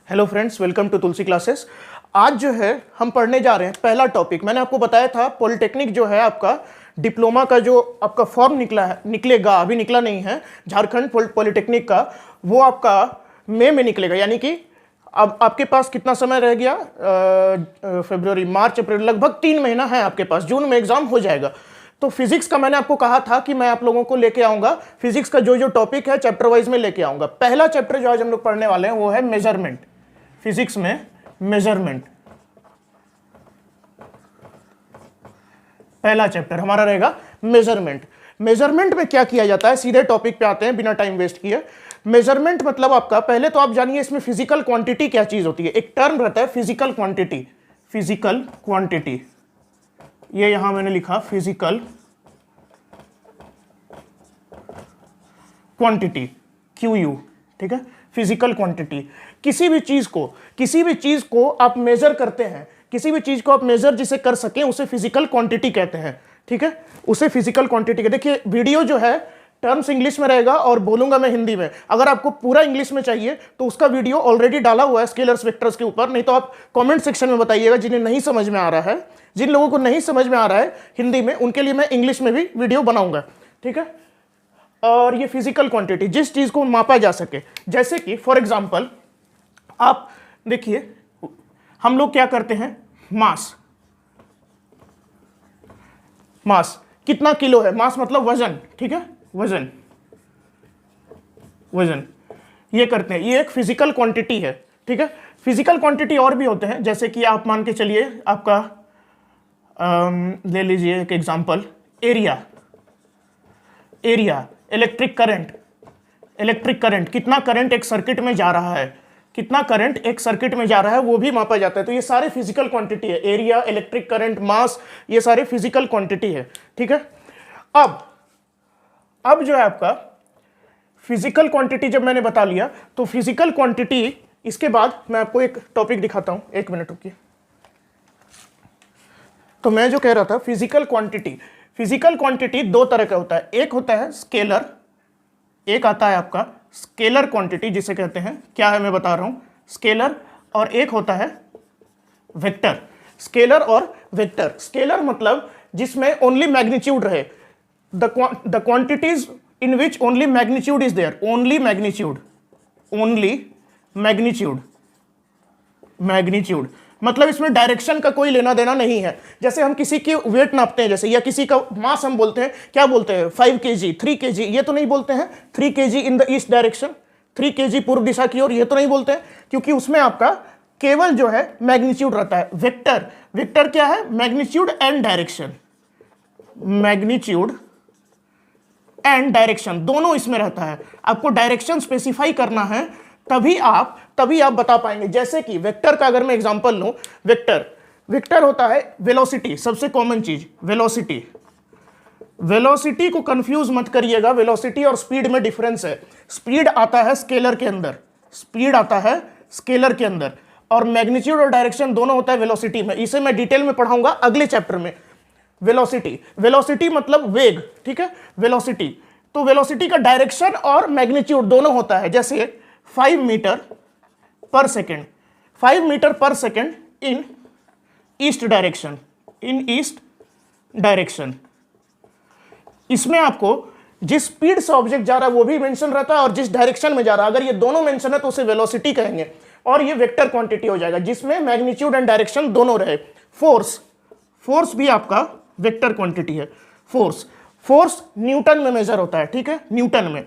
Hello friends, welcome to Tulsi classes. आज जो है हम पढ़ने जा रहे हैं पहला टॉपिक। मैंने आपको बताया था पॉलिटेक्निक जो है आपका डिप्लोमा का जो आपका फॉर्म निकलेगा, अभी निकला नहीं है, झारखंड पॉलिटेक्निक का, वो आपका मई में निकलेगा। यानी कि अब आपके पास कितना समय रह गया, फरवरी, मार्च, अप्रैल, लगभग 3 महीना है आपके पास। जून में एग्जाम हो जाएगा। तो फिजिक्स का मैंने आपको कहा था कि मैं आप लोगों को लेके आऊंगा, फिजिक्स का जो जो टॉपिक है चैप्टर वाइज में लेके आऊंगा। पहला चैप्टर जो आज हम लोग पढ़ने वाले हैं वो है मेजरमेंट। फिजिक्स में मेजरमेंट पहला चैप्टर हमारा रहेगा मेजरमेंट। मेजरमेंट में क्या किया जाता है, सीधे टॉपिक पे आते हैं बिना टाइम वेस्ट किए। मेजरमेंट मतलब आपका, पहले तो आप जानिए इसमें फिजिकल क्वांटिटी क्या चीज होती है। एक टर्म रहता है फिजिकल क्वांटिटी। फिजिकल क्वांटिटी, ये यहां मैंने लिखा फिजिकल क्वांटिटी, QU, ठीक है। फिजिकल क्वांटिटी, किसी भी चीज को आप मेजर करते हैं, किसी भी चीज को आप मेजर जिसे कर सकें उसे फिजिकल क्वांटिटी कहते हैं, ठीक है। उसे फिजिकल क्वांटिटी कहते हैं। देखिए वीडियो जो है टर्म्स इंग्लिश में रहेगा और बोलूंगा मैं हिंदी में। अगर आपको पूरा इंग्लिश में चाहिए तो उसका वीडियो ऑलरेडी डाला हुआ है स्केलर्स वेक्टर्स के ऊपर, नहीं तो आप कमेंट सेक्शन में बताइएगा जिन्हें नहीं समझ में आ रहा है। जिन लोगों को नहीं समझ में आ रहा है हिंदी में, उनके लिए मैं इंग्लिश में भी वीडियो बनाऊंगा, ठीक है। और ये फिजिकल क्वांटिटी, जिस चीज को मापा जा सके, जैसे कि फॉर एग्जांपल आप देखिए, हम लोग क्या करते हैं, मास कितना किलो है, मास मतलब वजन, ठीक है, वजन ये करते हैं, ये एक फिजिकल क्वांटिटी है, ठीक है। फिजिकल क्वांटिटी और भी होते हैं, जैसे कि आप मान के चलिए आपका ले लीजिए एक एग्जांपल, एरिया, इलेक्ट्रिक करंट, कितना करंट एक सर्किट में जा रहा है, वो भी मापा जाता है। तो ये सारे फिजिकल क्वांटिटी है, एरिया, इलेक्ट्रिक करंट, मास, ये सारे फिजिकल क्वांटिटी है, ठीक है। अब जो है आपका फिजिकल क्वांटिटी जब मैंने बता लिया, तो फिजिकल क्वांटिटी, इसके बाद मैं आपको एक टॉपिक दिखाता हूं, एक मिनट रुकिए। तो मैं जो कह रहा था फिजिकल क्वांटिटी दो तरह का होता है। एक होता है स्केलर, एक आता है आपका स्केलर क्वांटिटी, जिसे कहते हैं, क्या है मैं बता रहा हूं, स्केलर, और एक होता है वेक्टर। स्केलर और वेक्टर, स्केलर मतलब जिसमें ओनली मैग्नीट्यूड रहे, the quantities in which only magnitude is there, only magnitude मतलब इसमें डायरेक्शन का कोई लेना देना नहीं है। जैसे हम किसी की वेट नापते हैं, जैसे, या किसी का मास हम बोलते हैं, क्या बोलते हैं, 5 kg, 3 kg, ये तो नहीं बोलते हैं 3 kg in the east direction, 3 kg पूर्व दिशा की ओर, ये तो नहीं बोलते हैं, क्योंकि उसमें आपका केवल जो है मैग्नीट्यूड रहता है। वेक्टर क्या है, मैग्नीट्यूड एंड डायरेक्शन, दोनों इसमें रहता है। आपको डायरेक्शन स्पेसिफाई करना है, तभी आप बता पाएंगे। जैसे कि वेक्टर का अगर मैं एग्जांपल लूं, वेक्टर होता है वेलोसिटी, सबसे कॉमन चीज वेलोसिटी को कंफ्यूज मत करिएगा। वेलोसिटी और स्पीड में डिफरेंस है। स्पीड आता है स्केलर के अंदर, और मैग्नीट्यूड और डायरेक्शन दोनों होता है वेलोसिटी में। इसे मैं डिटेल में पढ़ाऊंगा अगले चैप्टर में। वेलोसिटी मतलब वेग, ठीक है, वेलोसिटी। तो वेलोसिटी का डायरेक्शन और मैग्नीट्यूड दोनों होता है। जैसे 5 metre per second in east direction, इसमें आपको जिस स्पीड से ऑब्जेक्ट जा रहा है वो भी मेंशन रहता है, और जिस डायरेक्शन में जा रहा है, अगर ये दोनों मेंशन है तो उसे वेलोसिटी कहेंगे, और ये वेक्टर क्वांटिटी हो जाएगा जिसमें मैग्नीट्यूड एंड डायरेक्शन दोनों रहे। फोर्स भी आपका वेक्टर क्वांटिटी है। फोर्स न्यूटन में मेजर होता है, ठीक है, न्यूटन में,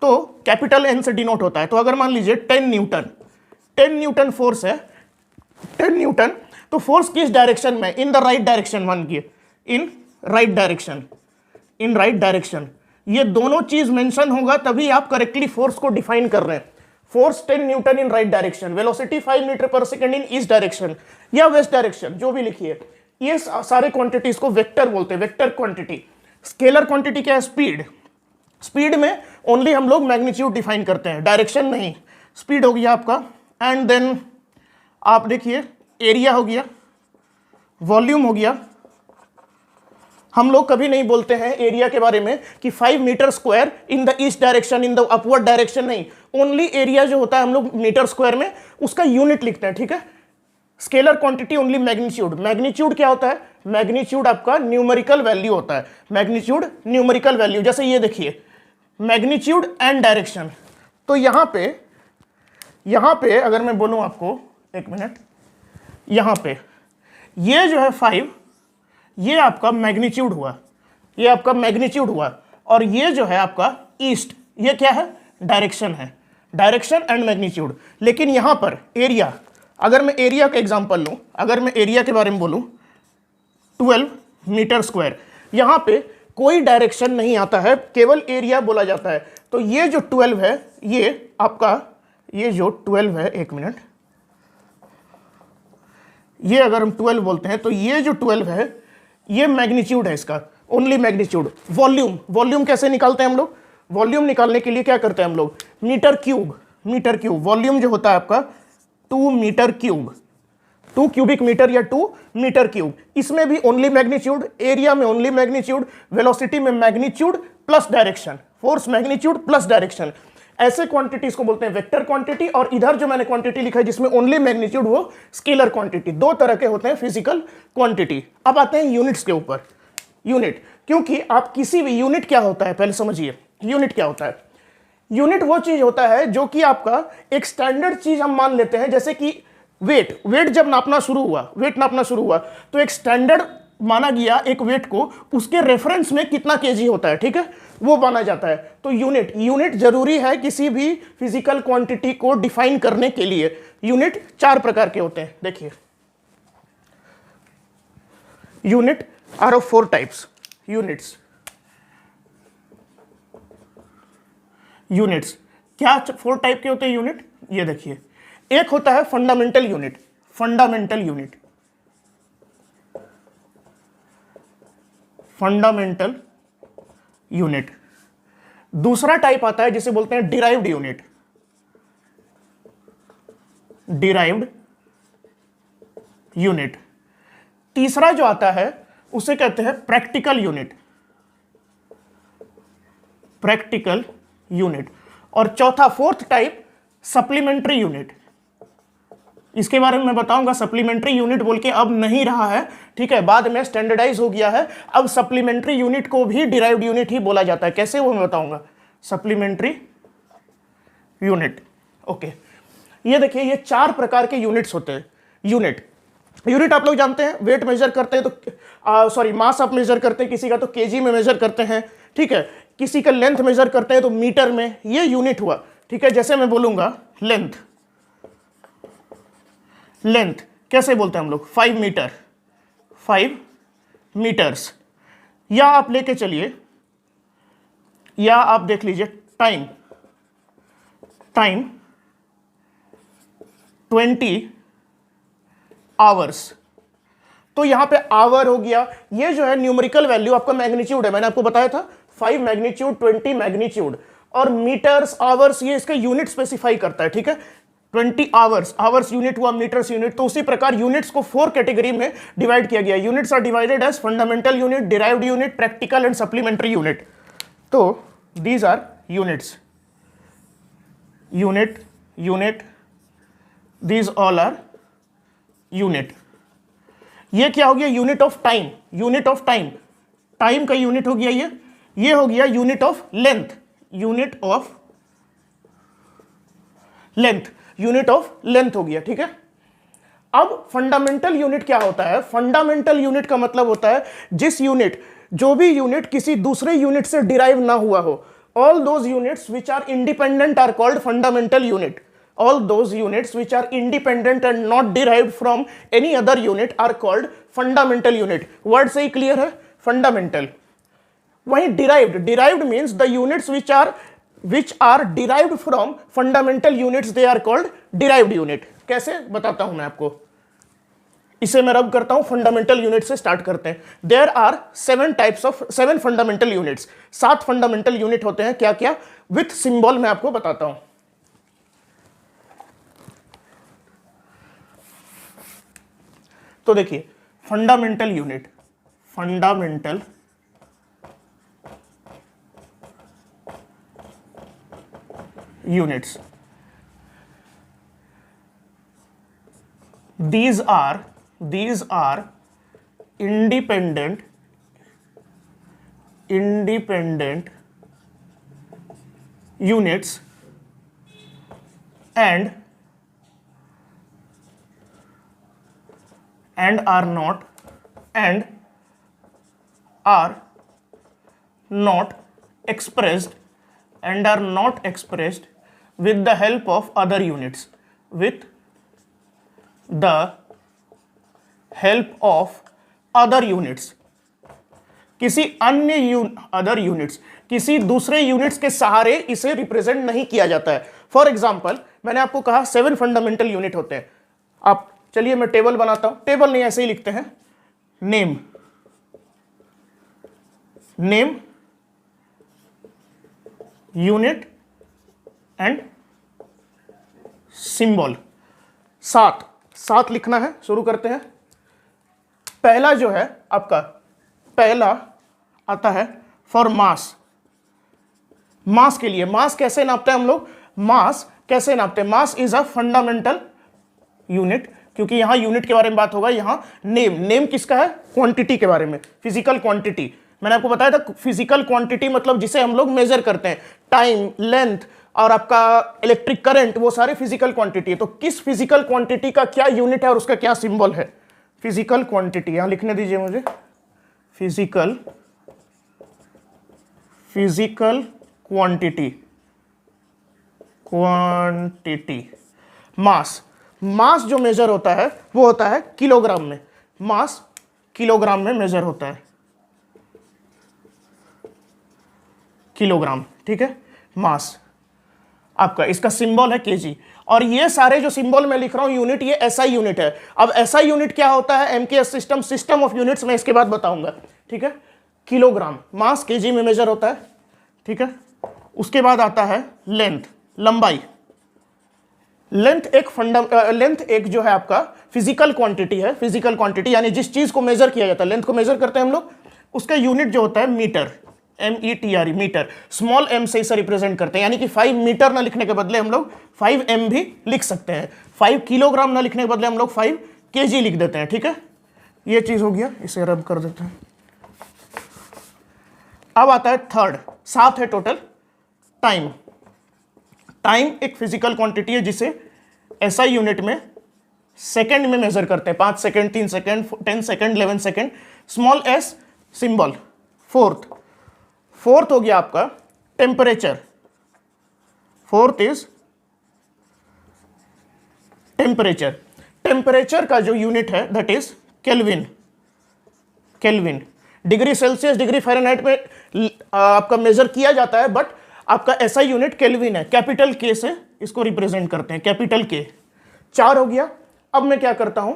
तो कैपिटल N से डिनोट होता है। तो अगर मान लीजिए 10 न्यूटन फोर्स है, 10 न्यूटन, तो फोर्स किस डायरेक्शन में, इन द राइट डायरेक्शन, मान किए इन राइट डायरेक्शन, ये दोनों चीज मेंशन होगा तभी आप करेक्टली फोर्स को डिफाइन कर रहे हैं। Force 10 newton in right direction, velocity 5 metre per second in east direction या वेस्ट डायरेक्शन, जो भी लिखिए, ये सारे क्वांटिटीज को वेक्टर बोलते हैं, वेक्टर क्वांटिटी। स्केलर क्वांटिटी क्या है, स्पीड में ओनली हम लोग मैग्नीट्यूड डिफाइन करते हैं, डायरेक्शन नहीं। स्पीड हो गया आपका, एंड देन आप देखिए एरिया हो गया, वॉल्यूम हो गया, हम लोग कभी नहीं बोलते हैं एरिया के बारे में कि 5 metre square in the east direction, in the upward direction, नहीं। ओनली एरिया जो होता है हम लोग मीटर स्क्वायर में उसका यूनिट लिखते हैं, ठीक है। Scalar quantity only magnitude. Magnitude क्या होता है? मैग्नीट्यूड आपका न्यूमेरिकल वैल्यू होता है। मैग्नीट्यूड न्यूमेरिकल वैल्यू, जैसे ये देखिए मैग्नीट्यूड एंड डायरेक्शन। तो यहां पे अगर मैं बोलूं आपको, एक मिनट, यहां पे ये जो है 5, ये आपका मैग्नीट्यूड हुआ, ये आपका मैग्नीट्यूड हुआ, और ये जो है आपका ईस्ट, ये क्या है? डायरेक्शन है, डायरेक्शन एंड मैग्नीट्यूड। लेकिन यहां पर एरिया, अगर मैं एरिया का एग्जांपल लूं, अगर मैं एरिया के बारे में बोलूं 12 मीटर स्क्वायर, यहां पे कोई डायरेक्शन नहीं आता है, केवल एरिया बोला जाता है। तो ये जो 12 है, ये आपका, ये जो 12 है, एक मिनट, ये अगर हम 12 बोलते हैं तो ये जो 12 है ये मैग्नीट्यूड है इसका, ओनली मैग्नीट्यूड। वॉल्यूम, वॉल्यूम कैसे निकालते हैं हम लोग? वॉल्यूम निकालने के लिए क्या करते हैं हम लोग? Metre cube, metre cube. Volume जो होता है आपका 2 मीटर क्यूब, 2 क्यूबिक मीटर या 2 मीटर क्यूब। इसमें भी ओनली मैग्नीट्यूड, एरिया में ओनली मैग्नीट्यूड, वेलोसिटी में magnitude plus direction, force magnitude plus direction. ऐसे क्वांटिटीज को बोलते हैं वेक्टर क्वांटिटी। और इधर जो मैंने क्वांटिटी लिखा है जिसमें ओनली मैग्नीट्यूड, वो स्केलर क्वांटिटी। दो तरह के होते हैं फिजिकल क्वांटिटी। अब आते हैं यूनिट्स के ऊपर। यूनिट, क्योंकि आप किसी भी, यूनिट क्या होता है पहले समझिए, यूनिट क्या होता है? यूनिट वो चीज होता है जो कि आपका एक स्टैंडर्ड चीज हम मान लेते हैं, जैसे कि वेट। वेट जब नापना शुरू हुआ, वेट नापना शुरू हुआ तो एक स्टैंडर्ड माना गया एक वेट को, उसके रेफरेंस में कितना केजी होता है, ठीक है, वो माना जाता है। तो यूनिट, यूनिट जरूरी है किसी भी फिजिकल क्वांटिटी को डिफाइन करने के लिए। यूनिट 4 प्रकार के होते हैं, देखिए। Unit are of 4 types. Units, units क्या 4 टाइप के होते हैं यूनिट? ये देखिए, एक होता है fundamental unit, fundamental unit, fundamental unit. दूसरा टाइप आता है जिसे बोलते हैं डिराइव्ड यूनिट, डिराइव्ड यूनिट। तीसरा जो आता है उसे कहते हैं प्रैक्टिकल यूनिट, प्रैक्टिकल यूनिट। और चौथा, फोर्थ टाइप, सप्लीमेंट्री यूनिट। इसके बारे में मैं बताऊंगा, सप्लीमेंट्री यूनिट बोल के अब नहीं रहा है, ठीक है, बाद में स्टैंडर्डाइज हो गया है। अब सप्लीमेंट्री यूनिट को भी डिराइव्ड यूनिट ही बोला जाता है। कैसे, वो मैं बताऊंगा। Supplementary unit, okay. ये देखिए, ये 4 प्रकार के यूनिट्स होते हैं। यूनिट, यूनिट आप लोग जानते हैं, वेट मेजर करते हैं तो सॉरी मास आप मेजर करते हैं किसी का तो केजी में मेजर करते हैं, ठीक है। किसी का लेंथ मेजर करते हैं तो मीटर में, ये यूनिट हुआ, ठीक है। जैसे मैं बोलूंगा लेंथ, लेंथ कैसे बोलते हैं हम लोग? 5 मीटर, 5 मीटर्स। या आप लेके चलिए, या आप देख लीजिए टाइम, टाइम 20 आवर्स। तो यहां पे आवर हो गया, ये जो है न्यूमेरिकल वैल्यू आपका मैग्नीट्यूड है, मैंने आपको बताया था 5 मैग्नीट्यूड, 20 मैग्नीट्यूड। और मीटर्स, आवर्स, ये इसका यूनिट स्पेसिफाई करता है, ठीक है। 20 आवर्स, आवर्स यूनिट हुआ, मीटर्स यूनिट। तो उसी प्रकार यूनिट्स को 4 कैटेगरी में डिवाइड किया गया। Units are divided as fundamental unit, derived unit, practical and supplementary unit. तो these are units, unit, unit, these all are unit. ये क्या हो गया? Unit of time, unit of time, time का यूनिट हो गया ये हो गया unit of length, unit of length, unit of length हो गया, ठीक है। अब फंडामेंटल यूनिट क्या होता है? फंडामेंटल यूनिट का मतलब होता है जिस यूनिट, जो भी यूनिट किसी दूसरे यूनिट से डिराइव ना हुआ हो। All those units which are independent are called fundamental unit. All those units which are independent and not derived from any other unit are called fundamental unit. Word से ही clear है? Fundamental. वहीं derived, derived means the units which are derived from fundamental units, they are called derived unit. कैसे बताता हूं मैं आपको, इसे मैं रब करता हूं, फंडामेंटल यूनिट से स्टार्ट करते हैं। There are 7 fundamental units, 7 fundamental unit होते हैं। क्या क्या? विथ सिंबल मैं आपको बताता हूं। तो देखिए, fundamental unit, fundamental units. These are independent units and are not expressed with the help of other units, with the help of other units, किसी अन्य अदर यूनिट्स, किसी दूसरे यूनिट्स के सहारे इसे रिप्रेजेंट नहीं किया जाता है। फॉर एग्जाम्पल मैंने आपको कहा 7 फंडामेंटल यूनिट होते हैं। आप चलिए मैं टेबल बनाता हूं, टेबल नहीं ऐसे ही लिखते हैं, नेम यूनिट एंड सिंबल। 7 लिखना है, शुरू करते हैं। पहला जो है आपका, पहला आता है फॉर मास। मास के लिए, मास कैसे नापते हैं हम लोग, मास कैसे नापते हैं, mass is a fundamental unit, क्योंकि यहां यूनिट के बारे में बात होगा। यहां नेम किसका है, क्वांटिटी के बारे में, फिजिकल क्वांटिटी। मैंने आपको बताया था फिजिकल क्वांटिटी मतलब जिसे हम लोग मेजर करते हैं, टाइम, लेंथ और आपका इलेक्ट्रिक करंट, वो सारे फिजिकल क्वांटिटी है। तो किस फिजिकल क्वांटिटी का क्या यूनिट है और उसका क्या सिंबल है, फिजिकल क्वांटिटी। यहां लिखने दीजिए मुझे, फिजिकल क्वांटिटी। मास जो मेजर होता है वो होता है किलोग्राम में, मास किलोग्राम में मेजर होता है, किलोग्राम, ठीक है। मास आपका, इसका सिंबल है केजी। और ये सारे जो सिंबल मैं लिख रहा हूं यूनिट, ये एसआई यूनिट है। अब एसआई यूनिट क्या होता है, एमकेएस सिस्टम ऑफ यूनिट्स, मैं इसके बाद बताऊंगा, ठीक है। किलोग्राम, मास केजी में मेजर होता है, ठीक है। उसके बाद आता है लेंथ, लंबाई। लेंथ एक जो है आपका फिजिकल क्वांटिटी है, फिजिकल क्वांटिटी यानी जिस चीज को मेजर किया जाता है, लेंथ को मेजर करते हैं हम लोग, उसका यूनिट जो होता है metre, METR, metre. Small m से इसे रिप्रेजेंट करते हैं, यानी कि 5 मीटर ना लिखने के बदले हम लोग 5 m भी लिख सकते हैं। 5 किलोग्राम ना लिखने के बदले हम लोग 5 kg लिख देते हैं, ठीक है। ये चीज हो गया, इसे रब कर देते हैं। अब आता है थर्ड, 7 है टोटल। टाइम एक फिजिकल क्वांटिटी है जिसे SI यूनिट में सेकंड में मेजर करते हैं, 5 second, 3 second, 10 second, 11 second. Small s symbol. Fourth हो गया आपका टेम्परेचर। फोर्थ इज टेम्परेचर का जो यूनिट है that is kelvin. Degree Celsius, degree Fahrenheit में आपका मेजर किया जाता है, बट आपका SI यूनिट केल्विन है। कैपिटल K से इसको रिप्रेजेंट करते हैं, कैपिटल K। 4 हो गया। अब मैं क्या करता हूं,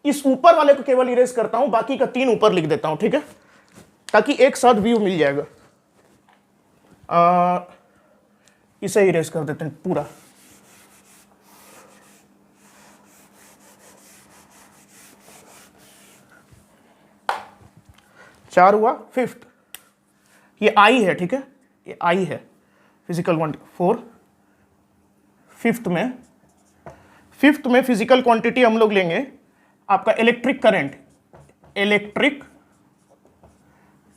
इस ऊपर वाले को केवल इरेज करता हूं, बाकी का 3 ऊपर लिख देता हूं, ठीक है, ताकि एक साथ व्यू मिल जाएगा। इसे इरेज कर देते हैं पूरा। चार हुआ। फिफ्थ ये I है, ठीक है, ये I है, फिजिकल क्वांटिटी। 4 फिफ्थ में फिजिकल क्वांटिटी हम लोग लेंगे आपका इलेक्ट्रिक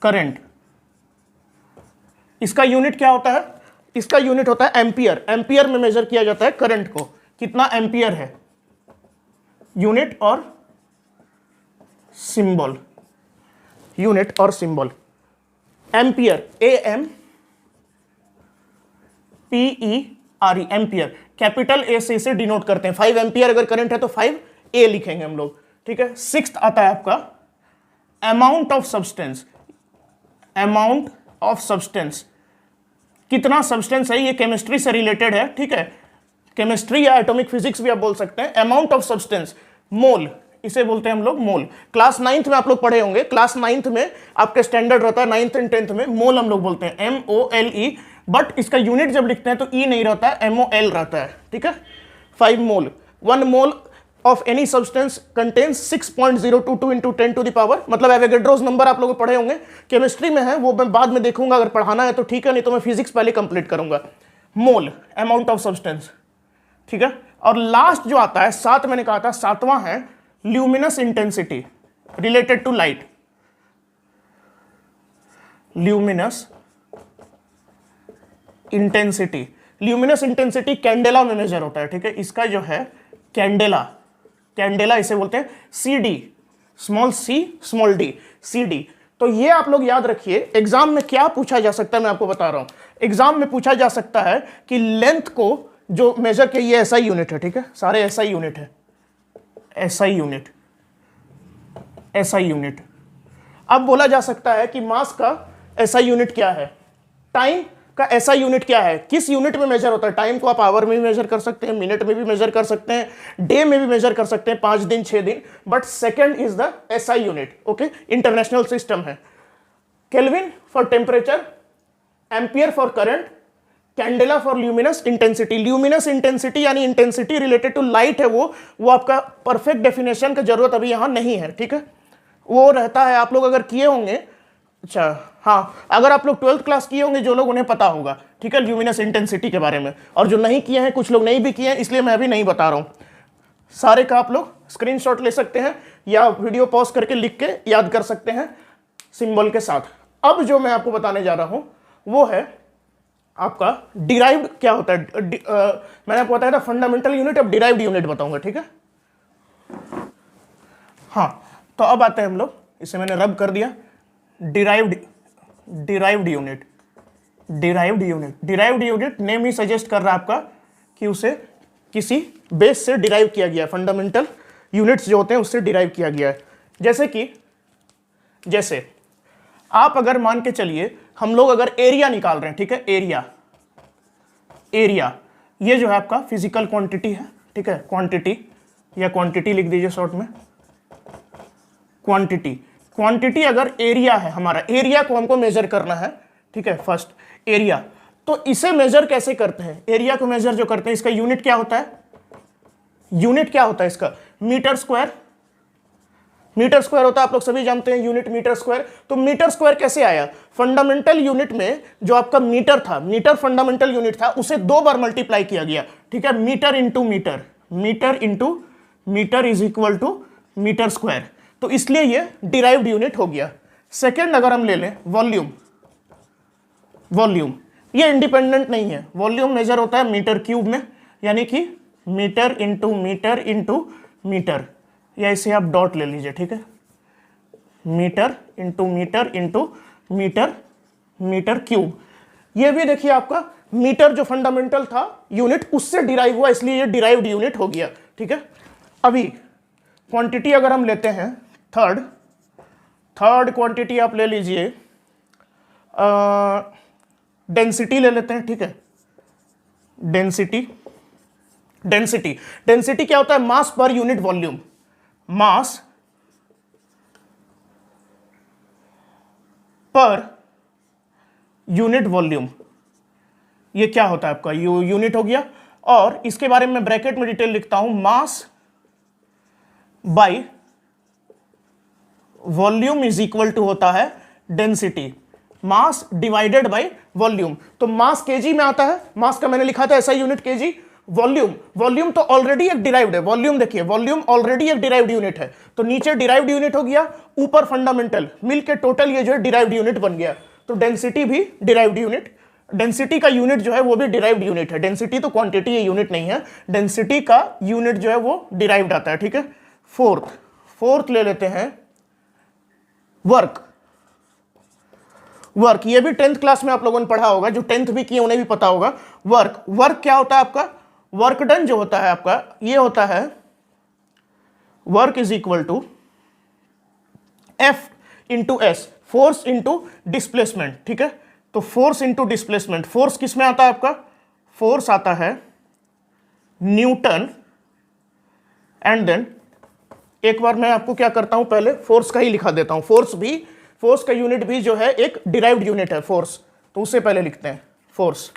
करंट। इसका यूनिट क्या होता है, इसका यूनिट होता है एम्पियर में मेजर किया जाता है करंट को, कितना एम्पियर है। यूनिट और symbol, ampere, AMPERE, ampere. Capital A से इसे डिनोट करते हैं। 5 एम्पियर अगर करंट है तो 5A लिखेंगे हम लोग, ठीक है। 6th आता है आपका अमाउंट ऑफ सब्सटेंस। कितना सब्सटेंस है, ये केमिस्ट्री से रिलेटेड है, ठीक है, केमिस्ट्री या एटॉमिक फिजिक्स भी आप बोल सकते हैं। अमाउंट ऑफ सब्सटेंस, मोल, इसे बोलते हैं हम लोग मोल। क्लास 9th में आप लोग पढ़े होंगे, क्लास 9th में आपके स्टैंडर्ड रहता है 9th एंड 10th में, मोल हम लोग बोलते हैं, MOLE, बट इसका यूनिट जब लिखते हैं तो E नहीं रहता है, MOL रहता है, ठीक है। 5 मोल, 1 mole of any substance contains 6.022 into 10 to the power, मतलब एवोगैड्रोस नंबर आप लोग पढ़े होंगे, केमिस्ट्री में है, वो मैं बाद में देखूंगा, अगर पढ़ाना है तो ठीक है, नहीं तो मैं फिजिक्स पहले कंप्लीट करूंगा। मोल, अमाउंट ऑफ सब्सटेंस, ठीक है। और लास्ट जो आता है 7, मैंने कहा था 7वां है luminous intensity related to light. Luminous intensity, luminous intensity candela में मेजर होता है, ठीक है। इसका जो है कैंडेला, कैंडेला इसे बोलते हैं CD, small c small d, CD। तो ये आप लोग याद रखिए, एग्जाम में क्या पूछा जा सकता है मैं आपको बता रहा हूं। एग्जाम में पूछा जा सकता है कि लेंथ को जो मेजर के, ये SI यूनिट है, ठीक है, सारे SI यूनिट है, SI यूनिट, SI यूनिट। अब बोला जा सकता है कि मास का SI यूनिट क्या है, टाइम का SI यूनिट क्या है, किस यूनिट में मेजर होता है। टाइम को आप आवर में भी मेजर कर सकते हैं, मिनट में भी मेजर कर सकते हैं, डे में भी मेजर कर सकते हैं, 5 दिन 6 दिन, but second is the SI unit, okay. International system है। Kelvin for temperature, ampere for current, candela for luminous intensity. Luminous intensity यानी इंटेंसिटी रिलेटेड टू लाइट है, वो आपका परफेक्ट डेफिनेशन का जरूरत अभी यहां नहीं है, ठीक है। वो रहता है, आप लोग अगर किए होंगे, अच्छा हाँ, अगर आप लोग 12th क्लास किए होंगे जो लोग, उन्हें पता होगा, ठीक है, ल्यूमिनस इंटेंसिटी के बारे में। और जो नहीं किए हैं, कुछ लोग नहीं भी किए हैं, इसलिए मैं अभी नहीं बता रहा हूं। सारे का आप लोग स्क्रीनशॉट ले सकते हैं या वीडियो पॉज करके लिख के याद कर सकते हैं सिंबल के साथ। अब जो मैं आपको बताने जा रहा हूं वो है आपका डिराइव्ड क्या होता है। मैंने आपको बताया था फंडामेंटल यूनिट, अब डिराइव्ड यूनिट बताऊंगा, ठीक है। हाँ, तो अब आते हैं हम लोग, इसे मैंने रब कर दिया, derived unit. Derived unit name ही सजेस्ट कर रहा है आपका कि उसे किसी बेस से डिराइव किया गया है, फंडामेंटल यूनिट्स जो होते हैं उससे डिराइव किया गया है। जैसे आप अगर मान के चलिए, हम लोग अगर एरिया निकाल रहे हैं, ठीक है, एरिया ये जो है आपका फिजिकल क्वांटिटी है, ठीक है, क्वांटिटी या क्वांटिटी लिख दीजिए शॉर्ट में, क्वांटिटी अगर एरिया है हमारा, एरिया को हमको मेजर करना है, ठीक है, फर्स्ट एरिया। तो इसे मेजर कैसे करते हैं, एरिया को मेजर जो करते हैं, इसका यूनिट क्या होता है, इसका मीटर स्क्वायर होता है, आप लोग सभी जानते हैं यूनिट मीटर स्क्वायर। तो मीटर स्क्वायर कैसे आया, फंडामेंटल यूनिट में जो आपका मीटर था, मीटर फंडामेंटल यूनिट था, उसे 2 बार मल्टीप्लाई किया गया, ठीक है, metre into metre is equal to metre square. तो इसलिए ये डिराइव्ड यूनिट हो गया। सेकेंड अगर हम ले लें वॉल्यूम, ये इंडिपेंडेंट नहीं है, वॉल्यूम मेजर होता है मीटर क्यूब में, यानी कि मीटर इंटू मीटर, या इसे आप डॉट ले लीजिए, ठीक है, मीटर इंटू मीटर क्यूब। ये भी देखिए आपका मीटर जो फंडामेंटल था यूनिट, उससे डिराइव हुआ, इसलिए ये डिराइव्ड यूनिट हो गया, ठीक है। अभी क्वांटिटी अगर हम लेते हैं, थर्ड क्वांटिटी आप ले लीजिए, डेंसिटी ले लेते हैं, ठीक है, डेंसिटी क्या होता है, मास पर यूनिट वॉल्यूम, मास पर यूनिट वॉल्यूम, ये क्या होता है आपका यूनिट हो गया। और इसके बारे में ब्रैकेट में डिटेल लिखता हूं, mass by volume is equal to होता है density, mass divided by volume. तो मास केजी में आता है, मास का मैंने लिखा था ऐसा यूनिट केजी। वॉल्यूम तो ऑलरेडी एक डिराइव्ड है, वॉल्यूम देखिए, वॉल्यूम ऑलरेडी एक डिराइव्ड यूनिट है, तो नीचे डिराइव्ड यूनिट हो गया, ऊपर फंडामेंटल, मिलके टोटल ये जो है डिराइव्ड यूनिट बन गया। तो डेंसिटी भी डिराइव्ड यूनिट, डेंसिटी का यूनिट जो है वो भी डिराइव्ड यूनिट है। डेंसिटी तो क्वांटिटी ये यूनिट नहीं है, डेंसिटी का यूनिट जो है वो डिराइव्ड आता है, ठीक है। फोर्थ ले लेते हैं वर्क, ये भी 10th क्लास में आप लोगों ने पढ़ा होगा, जो 10th भी किए उन्हें भी पता होगा। वर्क क्या होता है आपका, वर्क डन जो होता है आपका, ये होता है work is equal to F into S, force into displacement, ठीक है। तो फोर्स इंटू डिस्प्लेसमेंट, फोर्स किस में आता है आपका, फोर्स आता है न्यूटन, एंड देन एक बार मैं आपको क्या करता हूं, पहले फोर्स का ही लिखा देता हूं। फोर्स का यूनिट भी जो है एक डिराइव्ड यूनिट है फोर्स, तो उससे पहले लिखते हैं फोर्स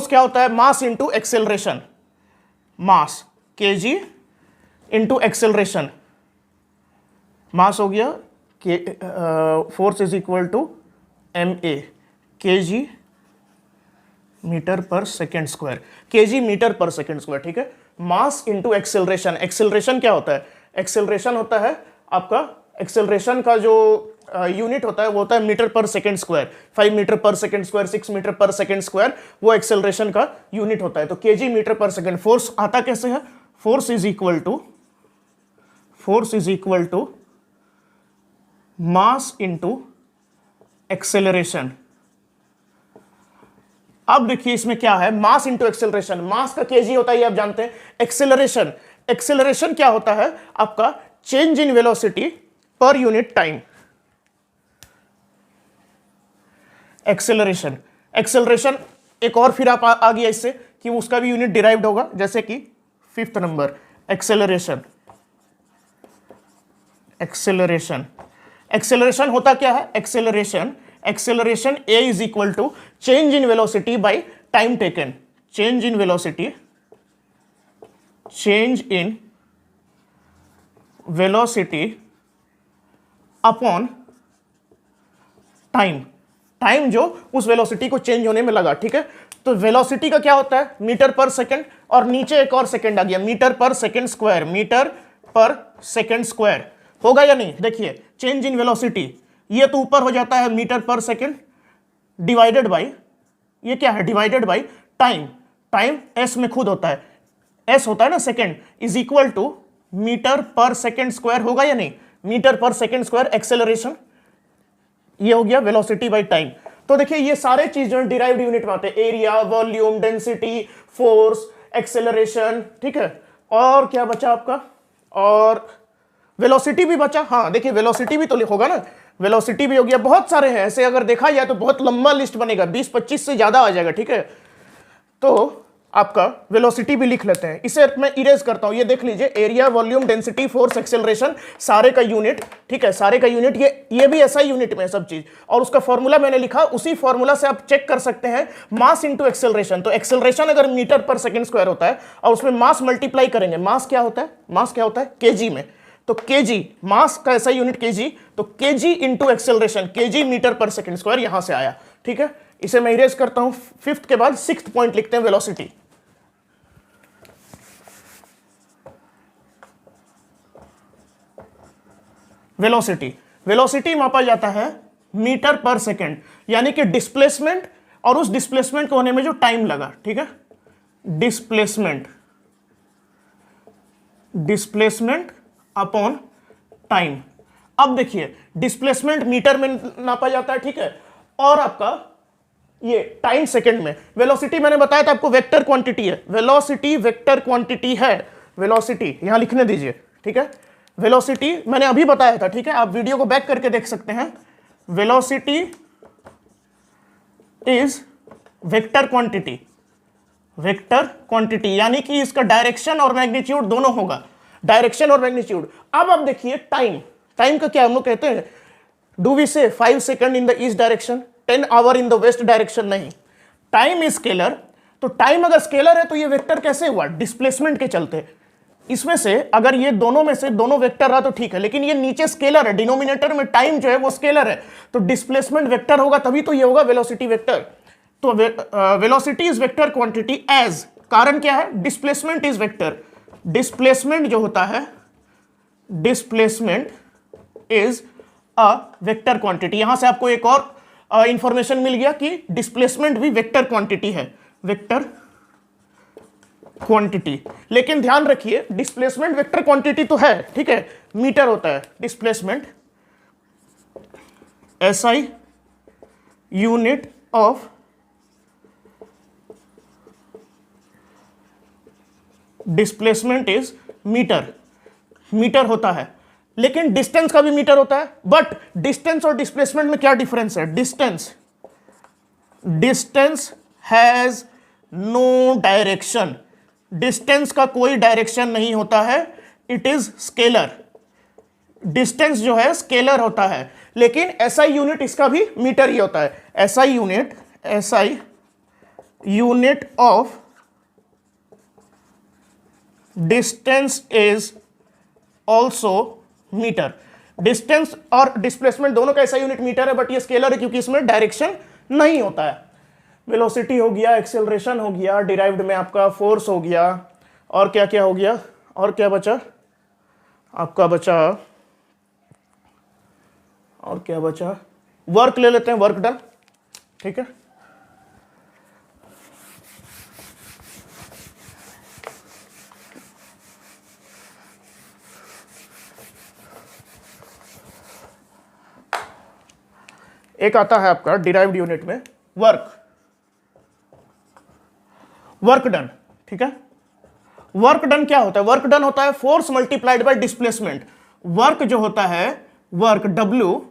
क्या होता है, mass into acceleration, mass KG into acceleration, mass हो गया force is equal to ma, kg metre per second square, kg metre per second square, ठीक है। मास इंटू एक्सेलरेशन, एक्सेलरेशन क्या होता है? एक्सेलरेशन होता है आपका, एक्सेलरेशन का जो यूनिट होता है वो होता है metre per second square, 5 metre per second square, 6 metre per second square, वो एक्सेलरेशन का यूनिट होता है। तो kg metre per second. Force आता कैसे है? Force is equal to mass into acceleration. अब देखिए इसमें क्या है, मास इंटू एक्सेलरेशन। मास का केजी होता है, ये आप जानते हैं। एक्सेलरेशन, एक्सेलरेशन क्या होता है आपका? Change in velocity per unit time. Acceleration, acceleration एक और फिर आप आ गया इससे कि उसका भी यूनिट डिराइव्ड होगा, जैसे कि 5th number acceleration. Acceleration, acceleration होता क्या है? Acceleration a is equal to change in velocity by time taken. Change in velocity upon time, time जो उस वेलोसिटी को चेंज होने में लगा, ठीक है। तो वेलोसिटी का क्या होता है? मीटर पर सेकंड, और नीचे एक और सेकंड आ गया, metre per second square. Metre per second square होगा या नहीं? देखिए चेंज इन वेलोसिटी, ये तो ऊपर हो जाता है metre per second divided by, ये क्या है? Divided by time. Time S में खुद होता है, एस होता है ना second, is equal to metre per second square, होगा या नहीं? Metre per second square acceleration, ये हो गया वेलोसिटी बाय टाइम। तो देखिए ये सारे चीजें डिराइव्ड यूनिट में आते हैं, area, volume, density, force, acceleration, ठीक है। और क्या बचा आपका? और वेलोसिटी भी बचा। हाँ देखिए वेलोसिटी भी तो होगा ना, वेलोसिटी भी हो गया। बहुत सारे हैं ऐसे, अगर देखा जाए तो बहुत लंबा लिस्ट बनेगा, 20-25 से ज्यादा आ जाएगा, ठीक है। तो आपका वेलोसिटी भी लिख लेते हैं, इसे मैं इरेज करता हूं। ये देख लीजिए, area, volume, density, force, acceleration, सारे का यूनिट, ठीक है, सारे का यूनिट। ये भी ऐसा यूनिट में सब चीज, और उसका फॉर्मूला मैंने लिखा, उसी फॉर्मूला से आप चेक कर सकते हैं मास इंटू एक्सेलरेशन। तो एक्सेलरेशन अगर मीटर पर सेकेंड स्क्वायर होता है और उसमें मास मल्टीप्लाई करेंगे, मास क्या होता है? मास क्या होता है? केजी में। तो केजी, मास का ऐसा यूनिट केजी, तो KG into acceleration, KG metre per second square, यहां से आया, ठीक है। इसे मैं इरेज करता हूं। 5th के बाद 6th पॉइंट लिखते हैं, वेलोसिटी। वेलोसिटी, वेलोसिटी मापा जाता है मीटर पर सेकेंड, यानी कि डिस्प्लेसमेंट और उस डिस्प्लेसमेंट को होने में जो टाइम लगा, ठीक है। Displacement upon time. अब देखिए डिस्प्लेसमेंट मीटर में नापा जाता है, ठीक है, और आपका ये टाइम सेकंड में। वेलोसिटी मैंने बताया था आपको वेक्टर क्वांटिटी है, वेलोसिटी वेक्टर क्वांटिटी है। वेलोसिटी यहां लिखने दीजिए, ठीक है। वेलोसिटी मैंने अभी बताया था, ठीक है, आप वीडियो को बैक करके देख सकते हैं। Velocity is vector quantity, vector quantity यानी कि इसका डायरेक्शन और मैग्नीट्यूड दोनों होगा, डायरेक्शन और मैग्नीट्यूड। अब आप देखिए टाइम, टाइम का क्या हम लोग कहते हैं? Do we say 5 second in the east direction, 10 hour in the west direction? नहीं, टाइम इज स्केलर। तो टाइम अगर स्केलर है तो ये वेक्टर कैसे हुआ? डिस्प्लेसमेंट के चलते। इसमें से अगर ये दोनों में से दोनों वेक्टर रहा तो ठीक है, लेकिन ये नीचे स्केलर है, डिनोमिनेटर में टाइम जो है वो स्केलर है, तो डिस्प्लेसमेंट वेक्टर होगा, तभी तो ये होगा वेलोसिटी वेक्टर। तो velocity is vector quantity as, कारण क्या है? Displacement is vector. डिस्प्लेसमेंट जो होता है, displacement is a vector quantity. यहां से आपको एक और इंफॉर्मेशन मिल गया कि डिस्प्लेसमेंट भी वेक्टर क्वांटिटी है, वेक्टर क्वांटिटी। लेकिन ध्यान रखिए डिस्प्लेसमेंट वेक्टर क्वांटिटी तो है, ठीक है, मीटर होता है displacement, SI unit of displacement is metre, metre होता है। लेकिन डिस्टेंस का भी मीटर होता है, बट डिस्टेंस और डिस्प्लेसमेंट में क्या डिफरेंस है? Distance has no direction, distance का कोई डायरेक्शन नहीं होता है, इट इज स्केलर। डिस्टेंस जो है स्केलर होता है, लेकिन एसआई यूनिट इसका भी मीटर ही होता है। SI unit of distance is also metre. Distance और डिस्प्लेसमेंट दोनों का ऐसा यूनिट मीटर है, बट ये स्केलर है क्योंकि इसमें डायरेक्शन नहीं होता है। वेलोसिटी हो गया, एक्सेलरेशन हो गया, डिराइव्ड में आपका फोर्स हो गया, और क्या क्या हो गया, और क्या बचा आपका, बचा और क्या बचा, वर्क ले लेते हैं, वर्क डन। ठीक है, एक आता है आपका डिराइव्ड यूनिट में वर्क, वर्क डन। ठीक है, वर्क डन क्या होता है? वर्क डन होता है force multiplied by displacement. Work जो होता है, work W,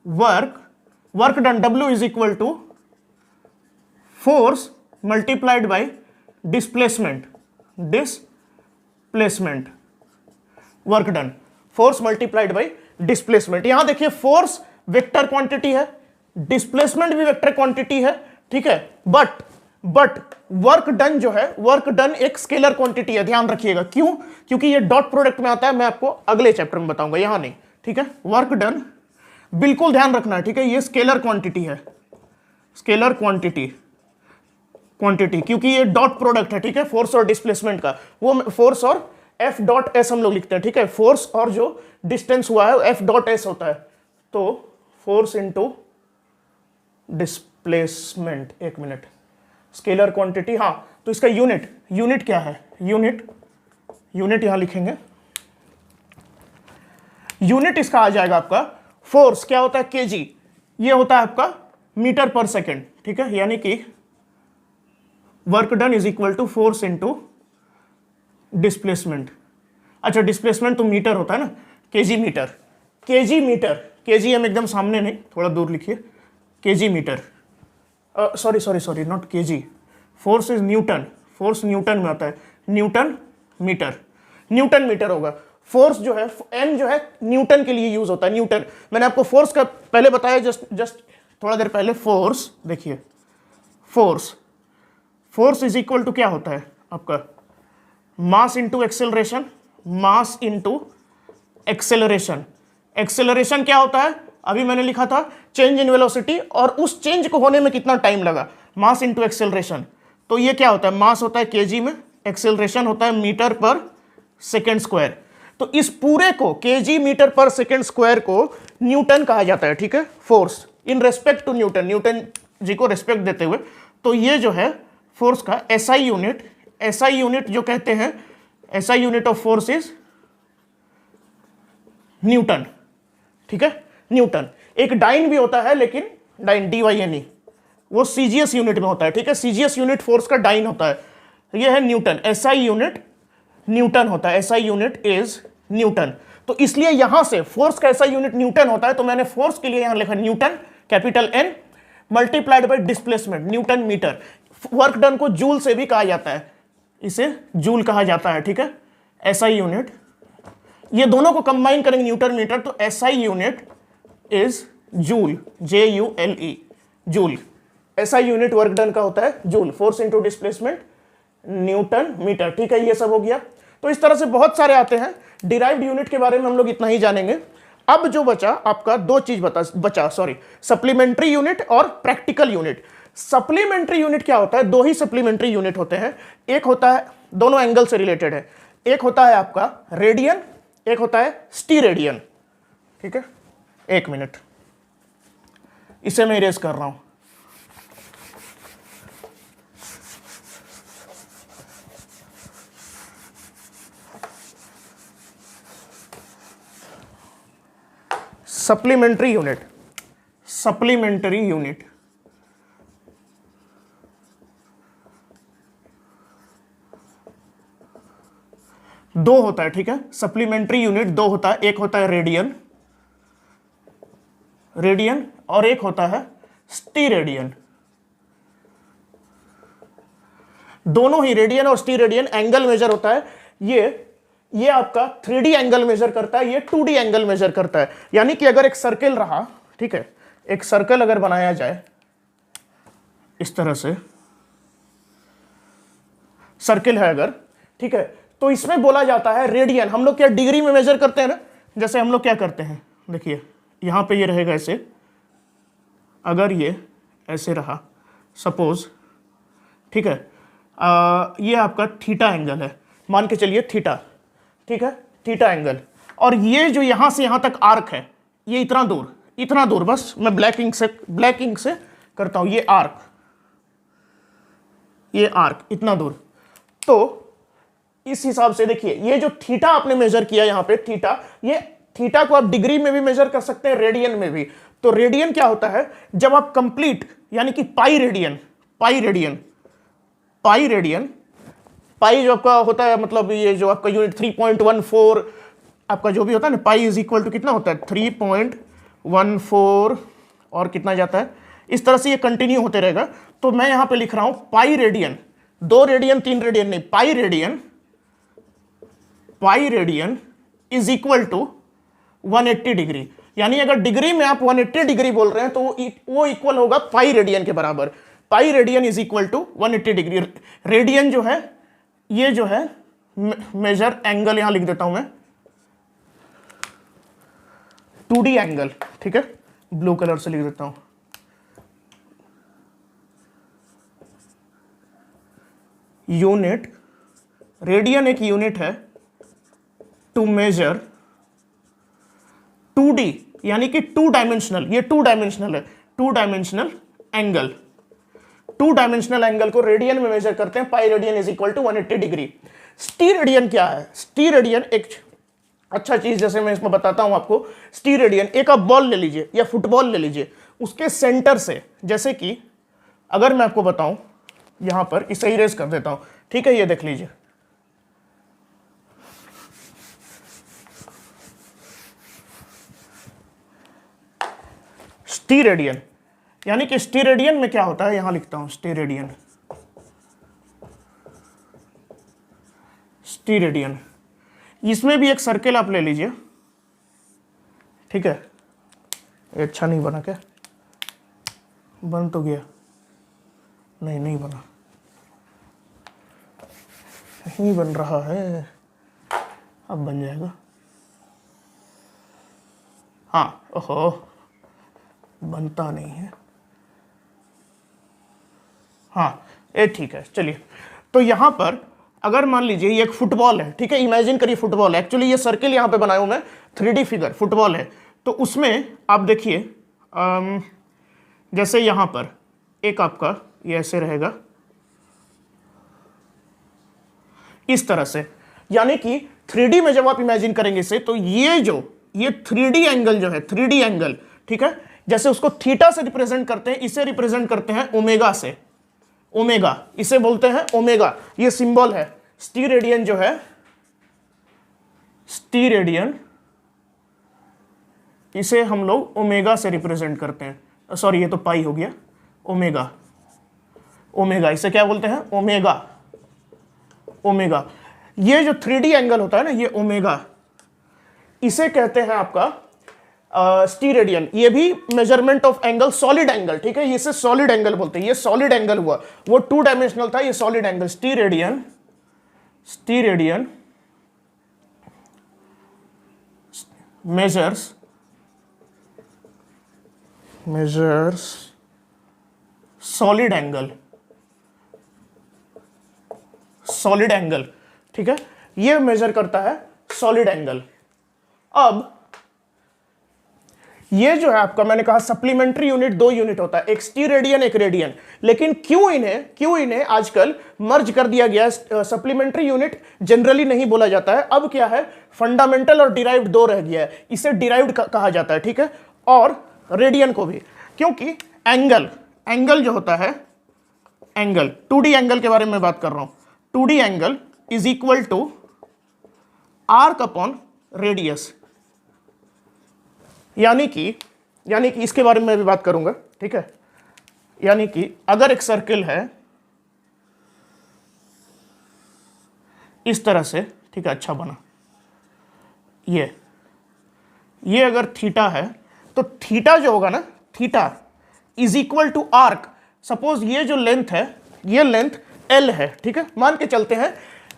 work done W is equal to force multiplied by displacement, work done, force multiplied by displacement. यहां देखिए फोर्स वेक्टर क्वांटिटी है, डिस्प्लेसमेंट भी वेक्टर क्वांटिटी है। ठीक है, बट वर्क डन जो है, वर्क डन एक स्केलर क्वांटिटी है, ध्यान रखिएगा। क्यों? क्योंकि ये डॉट प्रोडक्ट में आता है, मैं आपको अगले चैप्टर में बताऊंगा, यहां नहीं। ठीक है, वर्क डन बिल्कुल ध्यान रखना है। ठीक है, ये स्केलर क्वांटिटी है, स्केलर क्वांटिटी, क्योंकि ये डॉट प्रोडक्ट है। ठीक है, फोर्स और डिस्प्लेसमेंट का, वो फोर्स और एफ डॉट एस हम लोग लिखते हैं। ठीक है, फोर्स और जो डिस्टेंस हुआ है एफ डॉट एस होता है, तो फोर्स इंटू डिस्प्लेसमेंट। एक मिनट, स्केलर क्वांटिटी, हाँ, तो इसका यूनिट क्या है? यूनिट यहां लिखेंगे, यूनिट इसका आ जाएगा आपका, फोर्स क्या होता है? केजी, ये होता है आपका मीटर पर सेकेंड। ठीक है, यानी कि work done is equal to force into displacement. अच्छा, डिस्प्लेसमेंट तो मीटर होता है ना, केजी मीटर, केजी हम एकदम सामने नहीं, थोड़ा दूर लिखिए, KG metre, sorry not KG, force is newton, force newton में आता है, न्यूटन मीटर होगा। फोर्स जो है, एन जो है न्यूटन के लिए यूज होता है, न्यूटन। मैंने आपको फोर्स का पहले बताया, जस्ट थोड़ा देर पहले। फोर्स देखिए, फोर्स इज इक्वल टू क्या होता है आपका? मास इंटू एक्सेलरेशन, मास इंटू एक्सेलरेशन। एक्सेलरेशन क्या होता है? अभी मैंने लिखा था चेंज इन वेलोसिटी, और उस चेंज को होने में कितना टाइम लगा, मास इंटू एक्सेलरेशन। तो ये क्या होता है? मास होता है केजी में, एक्सेलरेशन होता है मीटर पर सेकेंड स्क्वायर। तो इस पूरे को, kg metre per second square को न्यूटन कहा जाता है। ठीक है, force in respect to newton ji को रेस्पेक्ट देते हुए। तो ये जो है फोर्स का एसआई यूनिट जो कहते हैं, SI unit of force is Newton. ठीक है, न्यूटन। एक डाइन भी होता है, लेकिन डाइन DYNE वो सीजीएस यूनिट में होता है। ठीक है, सीजीएस यूनिट फोर्स का डाइन होता है, ये है न्यूटन। एसआई यूनिट न्यूटन होता है, एसआई यूनिट इज न्यूटन। तो इसलिए यहां से फोर्स का एसआई यूनिट न्यूटन होता है, तो मैंने फोर्स के लिए यहां लिखा newton, capital N, multiplied by displacement, newton metre. Work done को जूल से भी कहा जाता है, इसे जूल कहा जाता है। ठीक है, एसआई यूनिट, ये दोनों को कंबाइन करेंगे, न्यूटन मीटर, तो SI unit is joule, JULE, joule. SI unit work done का होता है joule, force into displacement, newton metre. ठीक है, ये सब हो गया। तो इस तरह से बहुत सारे आते हैं। डिराइव्ड यूनिट के बारे में हम लोग इतना ही जानेंगे। अब जो बचा आपका, दो चीज बचा, सप्लीमेंट्री यूनिट और प्रैक्टिकल यूनिट। सप्लीमेंट्री यूनिट क्या होता है? दो ही सप्लीमेंट्री यूनिट होते हैं। एक होता है, दोनों एंगल से रिलेटेड है, एक होता है आपका रेडियन, एक होता है स्टीरेडियन। ठीक है, एक मिनट, इसे मैं इरेज कर रहा हूं। सप्लीमेंट्री यूनिट दो होता है। ठीक है, सप्लीमेंट्री यूनिट दो होता है, एक होता है रेडियन और एक होता है स्टीरेडियन। दोनों ही रेडियन और स्टीरेडियन एंगल मेजर होता है। ये आपका 3D एंगल मेजर करता है, ये 2D एंगल मेजर करता है। यानी कि अगर एक सर्कल रहा, ठीक है, एक सर्कल अगर बनाया जाए इस तरह से, सर्कल है अगर, ठीक है, तो इसमें बोला जाता है रेडियन। हम लोग क्या डिग्री में मेजर करते हैं ना, जैसे हम लोग क्या करते हैं, देखिए यहाँ पे ये रहेगा ऐसे, अगर ये ऐसे रहा सपोज, ठीक है, ये आपका थीटा एंगल है, मान के चलिए थीटा, ठीक है, थीटा एंगल, और ये जो यहाँ से यहाँ तक आर्क है, ये इतना दूर, बस मैं ब्लैक इंक से करता हूँ, ये आर्क इतना दूर। तो इस हिसाब से देखिए ये जो थीटा आपने मेजर किया यहाँ पे थीटा, ये थीटा को आप डिग्री में भी मेजर कर सकते हैं, रेडियन में भी। तो रेडियन क्या होता है, जब आप कंप्लीट यानी कि पाई रेडियन, पाई जो आपका होता है, मतलब ये जो आपका यूनिट 3.14 आपका जो भी होता है ना, पाई इज इक्वल टू कितना होता है 3.14 और कितना जाता है, इस तरह से ये कंटिन्यू होते रहेगा। तो मैं यहां पे लिख रहा हूं पाई रेडियन, 2 रेडियन 3 रेडियन नहीं, pi radian is equal to 180 degree. यानी अगर डिग्री में आप 180 डिग्री बोल रहे हैं तो वो इक्वल होगा पाई रेडियन के बराबर। Pi radian is equal to 180 degree. Radian जो है, ये जो है मेजर एंगल, यहां लिख देता हूं मैं 2D एंगल, ठीक है, ब्लू कलर से लिख देता हूं। यूनिट, रेडियन एक यूनिट है टू मेजर 2D यानी कि 2 डायमेंशनल, ये 2 डायमेंशनल है, 2 डायमेंशनल एंगल, 2 डायमेंशनल एंगल को रेडियन में मेजर करते हैं। Pi radian is equal to 180 degree. Steradian क्या है, स्टीरेडियन एक अच्छा चीज, जैसे मैं इसमें बताता हूं आपको। स्टीरेडियन, एक आप बॉल ले लीजिए या फुटबॉल ले लीजिए, उसके सेंटर से, जैसे कि अगर मैं आपको बताऊं यहां पर, इसे इरेज कर देता हूं, ठीक है, ये देख लीजिए, स्टीरेडियन, यानी कि स्टीरेडियन में क्या होता है, यहां लिखता हूं स्टीरेडियन, इसमें भी एक सर्कल आप ले लीजिए, ठीक है, ये अच्छा नहीं बना क्या, बन तो गया, नहीं बना, नहीं बन रहा है, अब बन जाएगा, हाँ, ओहो बनता नहीं है, हाँ ये ठीक है, चलिए। तो यहां पर अगर मान लीजिए ये एक फुटबॉल है, ठीक है, इमेजिन करिए फुटबॉल है, एक्चुअली ये सर्किल यहां पे बनाया हूं मैं, 3D फिगर फुटबॉल है। तो उसमें आप देखिए जैसे यहां पर एक आपका ये ऐसे रहेगा इस तरह से, यानी कि 3D में जब आप इमेजिन करेंगे इसे, तो ये 3D एंगल जो है, 3D एंगल, ठीक है, जैसे उसको थीटा से रिप्रेजेंट करते हैं, इसे रिप्रेजेंट करते हैं ओमेगा से, ओमेगा इसे बोलते हैं ओमेगा, ये सिंबल है। स्टीरेडियन जो है, स्टीरेडियन इसे हम लोग ओमेगा से रिप्रेजेंट करते हैं, सॉरी ये तो पाई हो गया, ओमेगा, ओमेगा इसे क्या बोलते हैं, ओमेगा। ये जो 3D एंगल होता है ना, ये ओमेगा, इसे कहते हैं आपका स्टीरेडियन। ये भी measurement of angle, solid angle, ठीक है, इसे सॉलिड एंगल बोलते हैं, ये सॉलिड एंगल हुआ, वो 2 डायमेंशनल था, ये solid angle. Steradian measures solid angle, ठीक है, ये मेजर करता है सॉलिड एंगल। अब ये जो है आपका, मैंने कहा सप्लीमेंट्री यूनिट 2 यूनिट होता है, एक स्टीरेडियन एक रेडियन, लेकिन क्यों इन्हें आजकल मर्ज कर दिया गया। सप्लीमेंट्री यूनिट जनरली नहीं बोला जाता है, अब क्या है, फंडामेंटल और डिराइव्ड 2 रह गया है, इसे डिराइव्ड कहा जाता है, ठीक है, और रेडियन को भी, क्योंकि एंगल जो होता है, एंगल 2D एंगल के बारे में बात कर रहा हूं, 2D angle is equal to arc upon radius, यानी कि इसके बारे में भी बात करूंगा, ठीक है, यानी कि अगर एक सर्किल है इस तरह से, ठीक है, अच्छा बना, ये अगर थीटा है, तो थीटा जो होगा ना, theta is equal to arc, suppose ये जो लेंथ है, ये लेंथ L है, ठीक है, मान के चलते हैं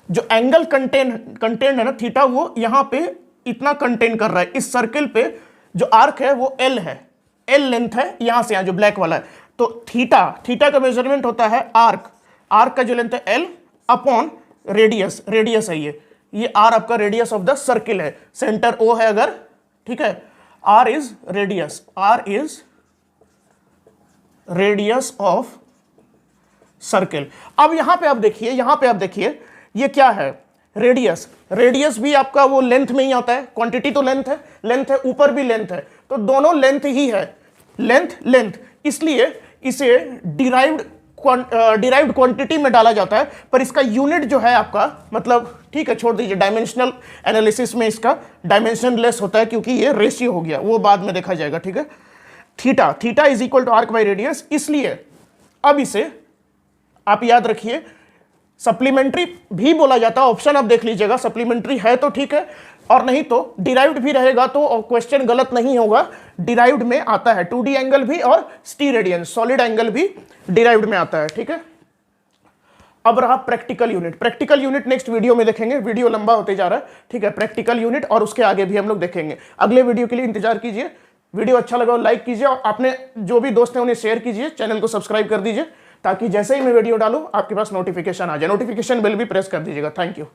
जो एंगल कंटेन है ना थीटा, वो यहां पे इतना कंटेन कर रहा है, इस सर्किल पे जो आर्क है वो एल है, एल लेंथ है यहां से यहां जो ब्लैक वाला है, तो थीटा का मेजरमेंट होता है आर्क, आर्क का जो लेंथ है एल अपॉन रेडियस, रेडियस है ये आर आपका रेडियस ऑफ द सर्किल है, सेंटर ओ है अगर, ठीक है, R is radius, R is radius of circle. अब यहां पे आप देखिए ये क्या है, रेडियस, रेडियस भी आपका वो लेंथ में ही आता है, क्वांटिटी तो लेंथ है, ऊपर भी लेंथ है, तो दोनों लेंथ ही है, लेंथ, इसलिए इसे डिराइव्ड क्वांटिटी में डाला जाता है, पर इसका यूनिट जो है आपका, मतलब ठीक है छोड़ दीजिए, डायमेंशनल एनालिसिस में इसका डायमेंशन लेस होता है क्योंकि ये रेशियो हो गया, वो बाद में देखा जाएगा, ठीक है। Theta is equal to arc by radius, इसलिए अब इसे आप याद रखिए, सप्लीमेंट्री भी बोला जाता है, ऑप्शन आप देख लीजिएगा, सप्लीमेंट्री है तो ठीक है, और नहीं तो डिराइव्ड भी रहेगा तो क्वेश्चन गलत नहीं होगा, डिराइव्ड में आता है 2D एंगल भी और स्टीरेडियन सॉलिड एंगल भी डिराइव्ड में आता है, ठीक है। अब रहा प्रैक्टिकल यूनिट नेक्स्ट वीडियो में देखेंगे, वीडियो लंबा होते जा रहा है, ठीक है, प्रैक्टिकल यूनिट और उसके आगे भी हम लोग देखेंगे। अगले वीडियो के लिए इंतजार कीजिए, वीडियो अच्छा लगा लाइक कीजिए और अपने जो भी दोस्त हैं उन्हें शेयर कीजिए, चैनल को सब्सक्राइब कर दीजिए ताकि जैसे ही मैं वीडियो डालूं आपके पास नोटिफिकेशन आ जाए, नोटिफिकेशन बेल भी प्रेस कर दीजिएगा। Thank you.